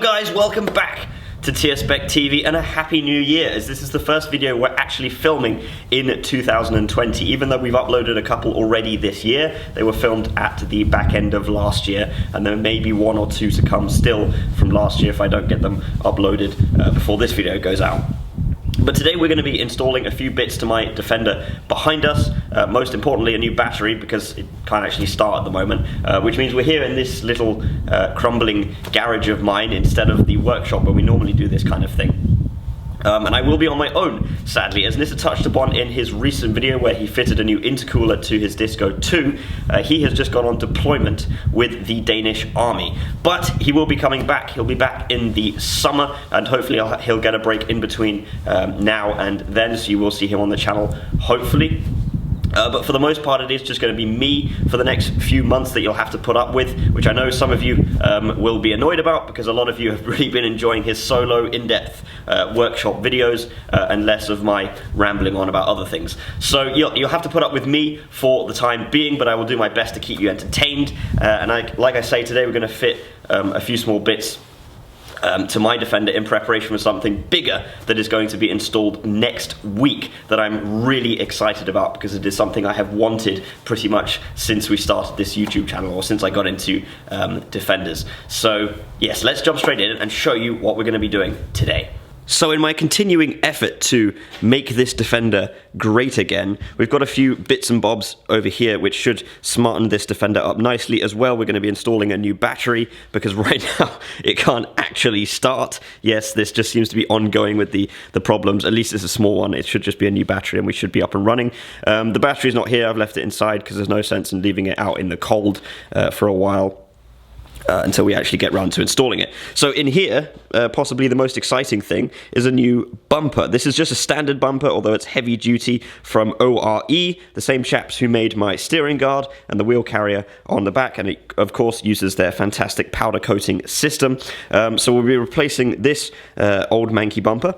guys, welcome back to TUFF-ROK TV and a happy new year, as this is the first video we're actually filming in 2020. Even though we've uploaded a couple already this year, they were filmed at the back end of last year, and there may be one or two to come still from last year if I don't get them uploaded before this video goes out. But today we're going to be installing a few bits to my Defender behind us, most importantly a new battery because it can't actually start at the moment, which means we're here in this little crumbling garage of mine instead of the workshop where we normally do this kind of thing. And I will be on my own, sadly, as Nissa touched upon in his recent video where he fitted a new intercooler to his Disco 2. He has just gone on deployment with the Danish army. But he will be coming back. He'll be back in the summer, and hopefully he'll get a break in between now and then, so you will see him on the channel, hopefully. But for the most part, it is just going to be me for the next few months that you'll have to put up with, which I know some of you will be annoyed about because a lot of you have really been enjoying his solo, in-depth workshop videos and less of my rambling on about other things. So you'll have to put up with me for the time being, but I will do my best to keep you entertained. Like I say, today we're going to fit a few small bits to my Defender in preparation for something bigger that is going to be installed next week that I'm really excited about, because it is something I have wanted pretty much since we started this YouTube channel, or since I got into Defenders. So yes, let's jump straight in and show you what we're going to be doing today. So in my continuing effort to make this Defender great again, we've got a few bits and bobs over here which should smarten this Defender up nicely as well. We're going to be installing a new battery because right now it can't actually start. Yes, this just seems to be ongoing with the problems. At least it's a small one. It should just be a new battery and we should be up and running. The battery's not here. I've left it inside because there's no sense in leaving it out in the cold for a while. Until we actually get round to installing it. So in here, possibly the most exciting thing is a new bumper. This is just a standard bumper, although it's heavy duty, from ORE, the same chaps who made my steering guard and the wheel carrier on the back, and it of course uses their fantastic powder coating system. So we'll be replacing this old manky bumper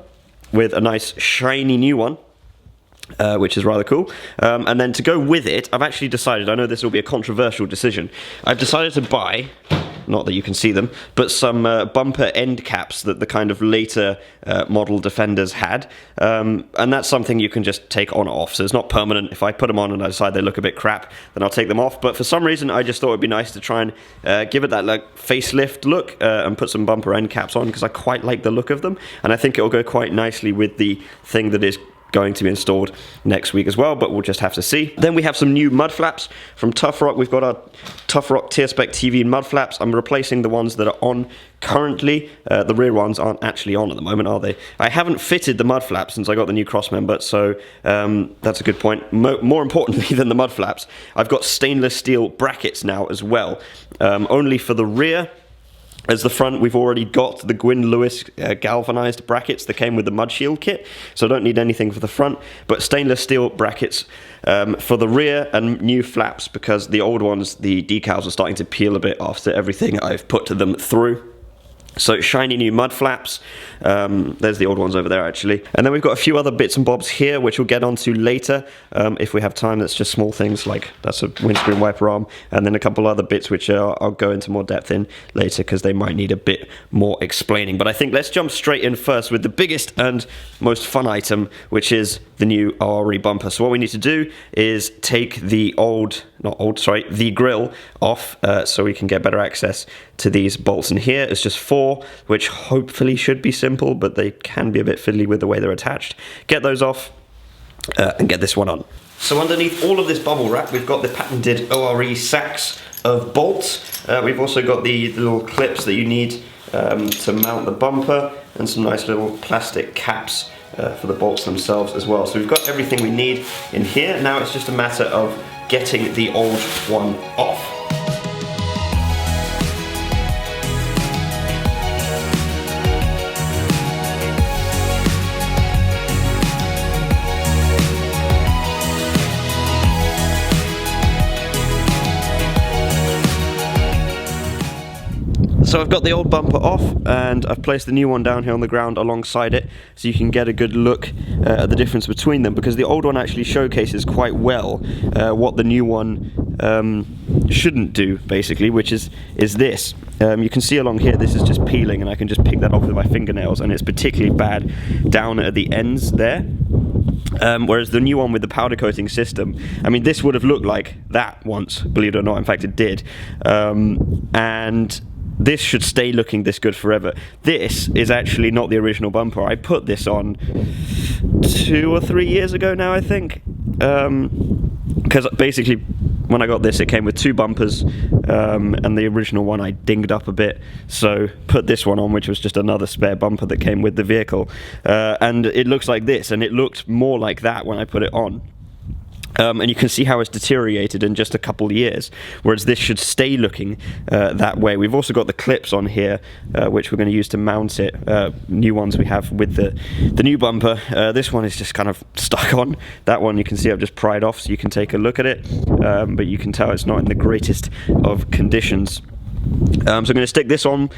with a nice shiny new one. Which is rather cool. And then to go with it, I've actually decided, I know this will be a controversial decision, I've decided to buy, not that you can see them, but some bumper end caps that the kind of later model Defenders had. And that's something you can just take on or off, so it's not permanent. If I put them on and I decide they look a bit crap, then I'll take them off. But for some reason, I just thought it'd be nice to try and give it that like facelift look and put some bumper end caps on, because I quite like the look of them. And I think it'll go quite nicely with the thing that is going to be installed next week as well, but we'll just have to see. Then we have some new mud flaps from TUFF-ROK. We've got our TUFF-ROK TUFF-ROK TV mud flaps. I'm replacing the ones that are on currently. The rear ones aren't actually on at the moment, are they? I haven't fitted the mud flaps since I got the new cross member, so that's a good point. More importantly than the mud flaps, I've got stainless steel brackets now as well, only for the rear. As the front, we've already got the Gwyn Lewis galvanized brackets that came with the Mud Shield kit, so I don't need anything for the front, but stainless steel brackets for the rear and new flaps, because the old ones, the decals are starting to peel a bit after everything I've put them through. So shiny new mud flaps. There's the old ones over there actually. And then we've got a few other bits and bobs here which we'll get onto later if we have time. That's just small things, like that's a windscreen wiper arm, and then a couple other bits which I'll go into more depth in later because they might need a bit more explaining. But I think let's jump straight in first with the biggest and most fun item, which is the new ORE bumper. So what we need to do is take the the grill off so we can get better access to these bolts in here. It's just 4, which hopefully should be simple, but they can be a bit fiddly with the way they're attached. Get those off and get this one on. So underneath all of this bubble wrap, we've got the patented ORE sacks of bolts. We've also got the little clips that you need to mount the bumper, and some nice little plastic caps for the bolts themselves as well. So we've got everything we need in here. Now it's just a matter of getting the old one off. So I've got the old bumper off and I've placed the new one down here on the ground alongside it, so you can get a good look at the difference between them, because the old one actually showcases quite well what the new one shouldn't do, basically, which is this. You can see along here this is just peeling, and I can just pick that off with my fingernails, and it's particularly bad down at the ends there. Whereas the new one with the powder coating system, I mean, this would have looked like that once, believe it or not. In fact, it did. And this should stay looking this good forever. This is actually not the original bumper. I put this on 2 or 3 years ago now, I think. Because basically, when I got this, it came with 2 bumpers, and the original one I dinged up a bit, so put this one on, which was just another spare bumper that came with the vehicle, and it looks like this, and it looked more like that when I put it on. And you can see how it's deteriorated in just a couple of years, whereas this should stay looking that way. We've also got the clips on here, which we're going to use to mount it, new ones we have with the new bumper. This one is just kind of stuck on. That one you can see I've just pried off, so you can take a look at it, but you can tell it's not in the greatest of conditions. So I'm going to stick this on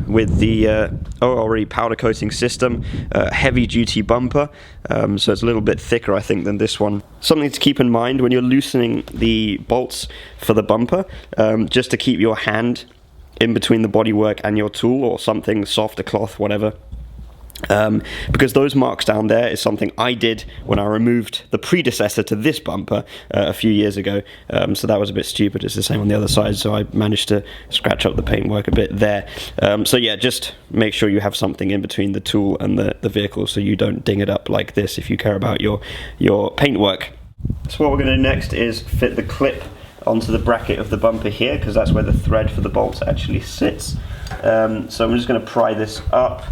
with the ORE powder coating system, heavy duty bumper, so it's a little bit thicker, I think, than this one. Something to keep in mind when you're loosening the bolts for the bumper, just to keep your hand in between the bodywork and your tool, or something soft, a cloth, whatever. Because those marks down there is something I did when I removed the predecessor to this bumper a few years ago, so that was a bit stupid. It's the same on the other side, so I managed to scratch up the paintwork a bit there. So yeah, just make sure you have something in between the tool and the vehicle, so you don't ding it up like this if you care about your paintwork. So what we're going to do next is fit the clip onto the bracket of the bumper here, because that's where the thread for the bolts actually sits. So I'm just going to pry this up.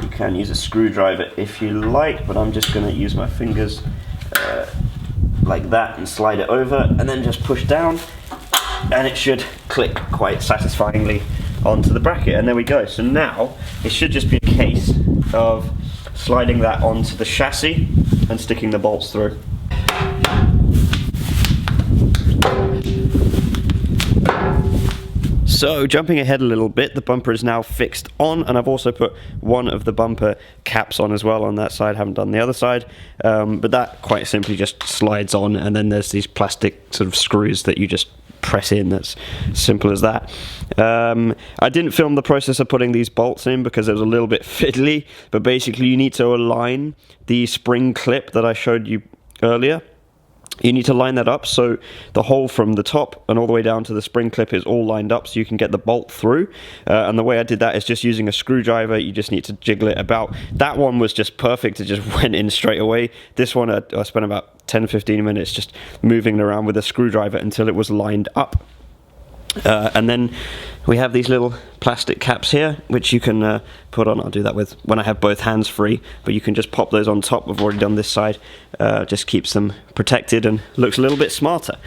You can use a screwdriver if you like, but I'm just going to use my fingers like that and slide it over, and then just push down, and it should click quite satisfyingly onto the bracket, and there we go. So now it should just be a case of sliding that onto the chassis and sticking the bolts through. So jumping ahead a little bit, the bumper is now fixed on, and I've also put one of the bumper caps on as well on that side. Haven't done the other side, but that quite simply just slides on, and then there's these plastic sort of screws that you just press in. That's simple as that. I didn't film the process of putting these bolts in because it was a little bit fiddly, but basically you need to align the spring clip that I showed you earlier. You need to line that up so the hole from the top and all the way down to the spring clip is all lined up, so you can get the bolt through. And the way I did that is just using a screwdriver. You just need to jiggle it about. That one was just perfect. It just went in straight away. This one I spent about 10-15 minutes just moving it around with a screwdriver until it was lined up. And then we have these little plastic caps here, which you can put on. I'll do that with when I have both hands free, but you can just pop those on top. I've already done this side. Just keeps them protected and looks a little bit smarter.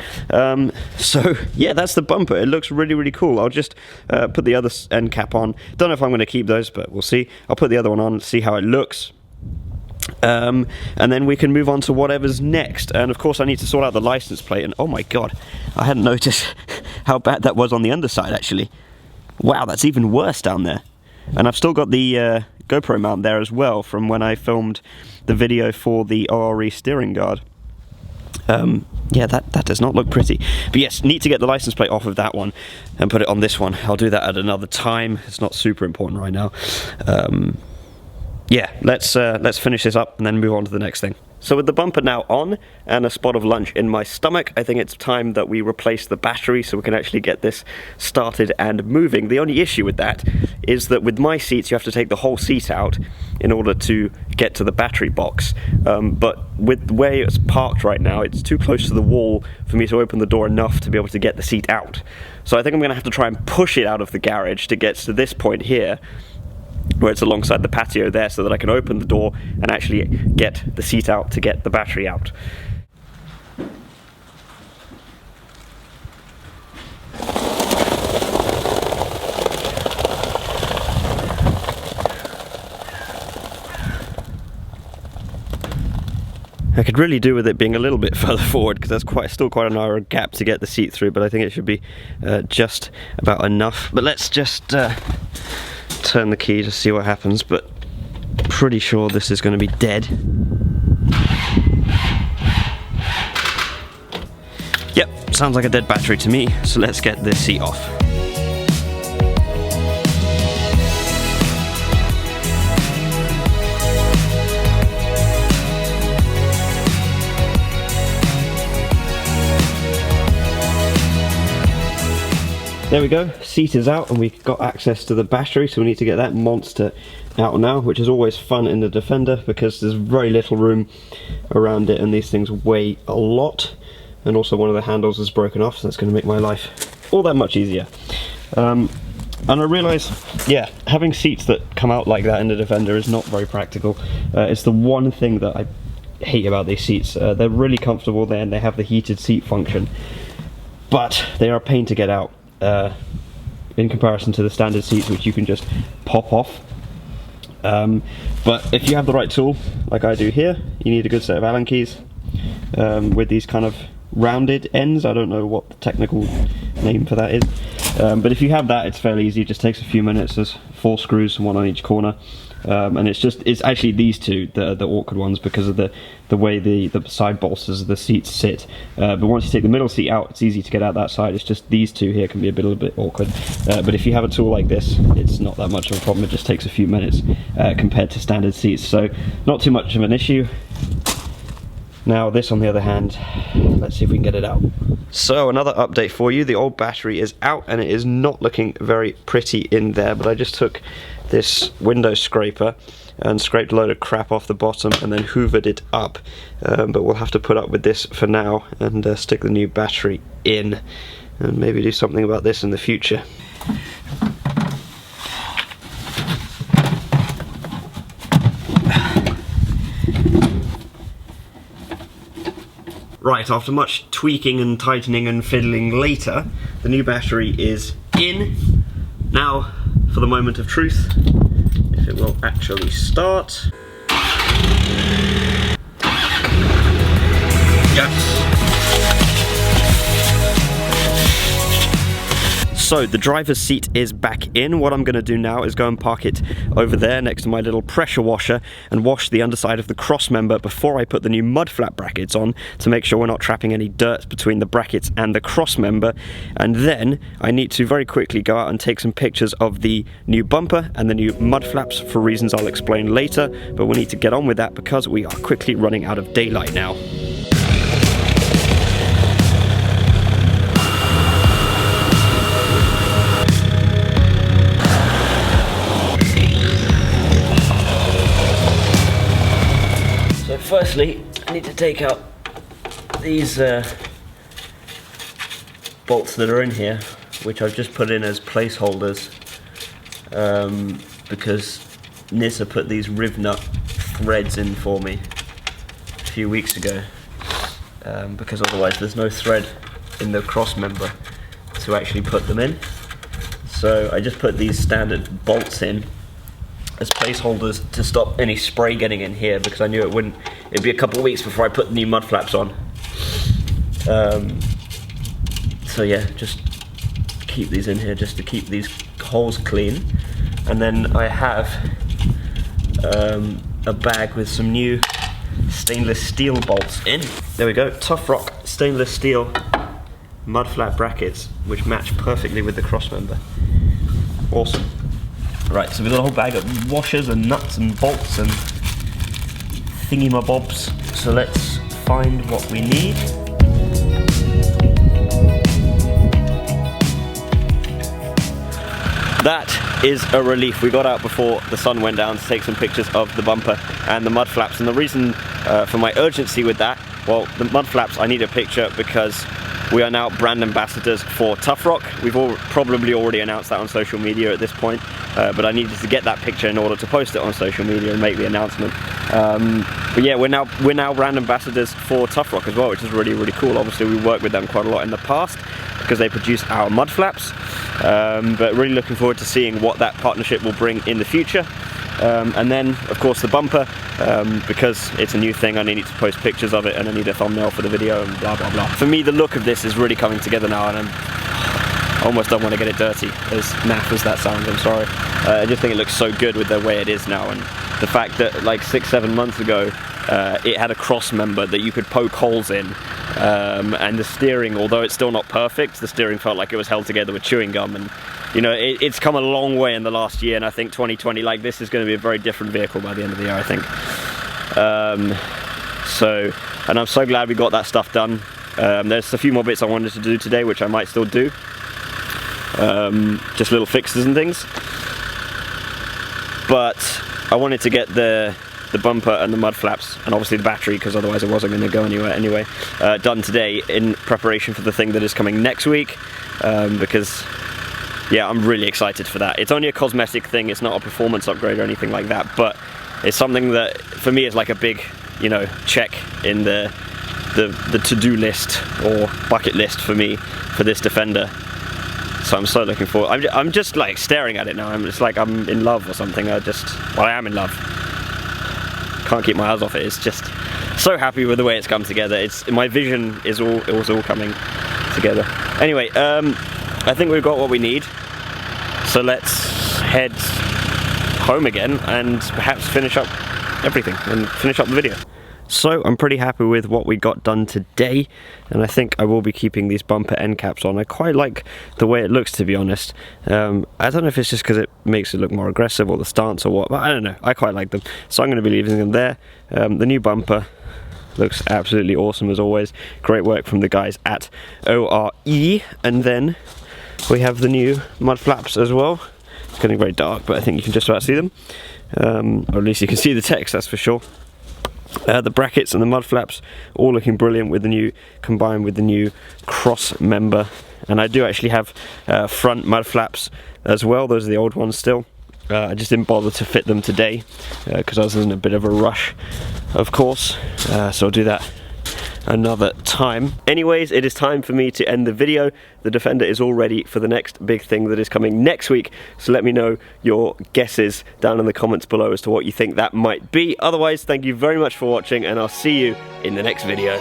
So yeah, that's the bumper. It looks really, really cool. I'll just put the other end cap on. Don't know if I'm going to keep those, but we'll see. I'll put the other one on, see how it looks. And then we can move on to whatever's next. And of course I need to sort out the license plate, and oh my god, I hadn't noticed how bad that was on the underside actually. Wow, that's even worse down there. And I've still got the GoPro mount there as well from when I filmed the video for the ORE steering guard. Yeah, that does not look pretty. But yes, need to get the license plate off of that one and put it on this one. I'll do that at another time. It's not super important right now. Yeah, let's finish this up and then move on to the next thing. So with the bumper now on and a spot of lunch in my stomach, I think it's time that we replace the battery so we can actually get this started and moving. The only issue with that is that with my seats you have to take the whole seat out in order to get to the battery box. But with the way it's parked right now, it's too close to the wall for me to open the door enough to be able to get the seat out. So I think I'm going to have to try and push it out of the garage to get to this point here, where it's alongside the patio there, so that I can open the door and actually get the seat out to get the battery out. I could really do with it being a little bit further forward because there's still quite a narrow gap to get the seat through, but I think it should be just about enough. But let's just turn the key to see what happens, but pretty sure this is going to be dead. Yep, sounds like a dead battery to me, so let's get this seat off. There we go, seat is out and we've got access to the battery, so we need to get that monster out now, which is always fun in the Defender because there's very little room around it and these things weigh a lot. And also one of the handles is broken off, so that's going to make my life all that much easier. And I realise, yeah, having seats that come out like that in the Defender is not very practical. It's the one thing that I hate about these seats. They're really comfortable there and they have the heated seat function, but they are a pain to get out in comparison to the standard seats, which you can just pop off. But if you have the right tool, like I do here, you need a good set of Allen keys with these kind of rounded ends. I don't know what the technical name for that is, but if you have that, it's fairly easy. It just takes a few minutes. There's 4 screws, one on each corner, and it's actually these two that are the awkward ones because of the way the side bolsters of the seats sit. But once you take the middle seat out, it's easy to get out that side. It's just these two here can be a little bit awkward, but if you have a tool like this, it's not that much of a problem. It just takes a few minutes compared to standard seats, so not too much of an issue. Now this, on the other hand, let's see if we can get it out. So another update for you, the old battery is out and it is not looking very pretty in there, but I just took this window scraper and scraped a load of crap off the bottom and then hoovered it up, but we'll have to put up with this for now and stick the new battery in and maybe do something about this in the future. Right, after much tweaking and tightening and fiddling later, the new battery is in. Now, for the moment of truth, if it will actually start. Yes. So the driver's seat is back in. What I'm going to do now is go and park it over there next to my little pressure washer and wash the underside of the cross member before I put the new mud flap brackets on to make sure we're not trapping any dirt between the brackets and the cross member. And then I need to very quickly go out and take some pictures of the new bumper and the new mud flaps for reasons I'll explain later, but we need to get on with that because we are quickly running out of daylight now. Firstly, I need to take out these bolts that are in here, which I've just put in as placeholders because Nissa put these riv nut threads in for me a few weeks ago, because otherwise there's no thread in the cross member to actually put them in. So I just put these standard bolts in as placeholders to stop any spray getting in here, because I knew it'd be a couple of weeks before I put the new mud flaps on. So yeah, just keep these in here just to keep these holes clean. And then I have a bag with some new stainless steel bolts in. There we go, TUFF-ROK stainless steel mud flap brackets, which match perfectly with the cross member. Awesome. Right, so we've got a whole bag of washers and nuts and bolts and thingy-mabobs. So let's find what we need. That is a relief. We got out before the sun went down to take some pictures of the bumper and the mud flaps. And the reason for my urgency with that, well, the mud flaps, I need a picture because we are now brand ambassadors for TUFF-ROK. We've probably already announced that on social media at this point, but I needed to get that picture in order to post it on social media and make the announcement. But yeah, we're now brand ambassadors for TUFF-ROK as well, which is really, really cool. Obviously, we worked with them quite a lot in the past because they produce our mud flaps, but really looking forward to seeing what that partnership will bring in the future. And then, of course, the bumper because it's a new thing. I need to post pictures of it and I need a thumbnail for the video and blah blah blah. For me, the look of this is really coming together now, and I almost don't want to get it dirty, as naff as that sounds, I'm sorry. I just think it looks so good with the way it is now, and the fact that like 6-7 months ago it had a cross member that you could poke holes in, and the steering, although it's still not perfect, the steering felt like it was held together with chewing gum, and you know, it's come a long way in the last year, and I think 2020, like, this is going to be a very different vehicle by the end of the year, I think. And I'm so glad we got that stuff done. There's a few more bits I wanted to do today, which I might still do. Just little fixes and things. But I wanted to get the bumper and the mud flaps, and obviously the battery, because otherwise it wasn't going to go anywhere anyway, done today in preparation for the thing that is coming next week, because yeah, I'm really excited for that. It's only a cosmetic thing, it's not a performance upgrade or anything like that, but it's something that for me is like a big, you know, check in the to-do list or bucket list for me for this Defender. So I'm so looking forward. I'm just like staring at it now. It's like I'm in love or something. Well, I am in love. Can't keep my eyes off it. It's just so happy with the way it's come together. My vision is it was all coming together. Anyway, I think we've got what we need. So let's head home again and perhaps finish up everything and finish up the video. So I'm pretty happy with what we got done today, and I think I will be keeping these bumper end caps on. I quite like the way it looks, to be honest. I don't know if it's just because it makes it look more aggressive or the stance or what, but I don't know, I quite like them. So I'm going to be leaving them there. The new bumper looks absolutely awesome as always. Great work from the guys at ORE. And then we have the new mud flaps as well. It's getting very dark, but I think you can just about see them. Or at least you can see the text, that's for sure. The brackets and the mud flaps all looking brilliant with the new, combined with the new cross member. And I do actually have front mud flaps as well. Those are the old ones still. I just didn't bother to fit them today because I was in a bit of a rush, of course. So I'll do that another time. Anyways, it is time for me to end the video. The Defender is all ready for the next big thing that is coming next week, so let me know your guesses down in the comments below as to what you think that might be. Otherwise, thank you very much for watching, and I'll see you in the next video.